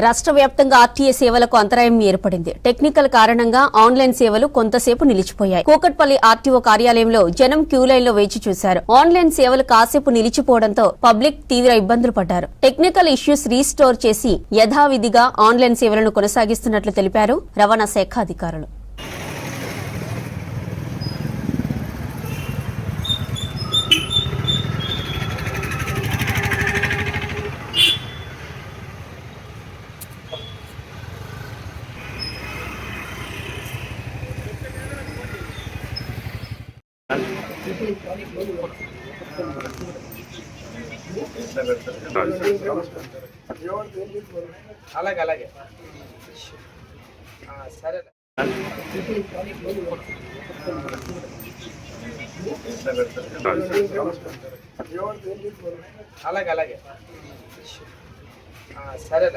రాష్ట్ర వ్యాప్తంగా ఆర్టీఏ సేవలకు అంతరాయం ఏర్పడింది. టెక్నికల్ కారణంగా ఆన్లైన్ సేవలు కొంతసేపు నిలిచిపోయాయి. కూకట్పల్లి ఆర్టీఓ కార్యాలయంలో జనం క్యూలైన్లో వేచి చూశారు. ఆన్లైన్ సేవలు కాసేపు నిలిచిపోవడంతో పబ్లిక్ తీవ్ర ఇబ్బందులు పడ్డారు. టెక్నికల్ ఇష్యూస్ రీస్టోర్ చేసి యథావిధిగా ఆన్లైన్ సేవలను కొనసాగిస్తున్నట్లు తెలిపారు రవాణా శాఖ అధికారులు. అలాగే అలాగే సరే అలాగే అలాగే సరేలే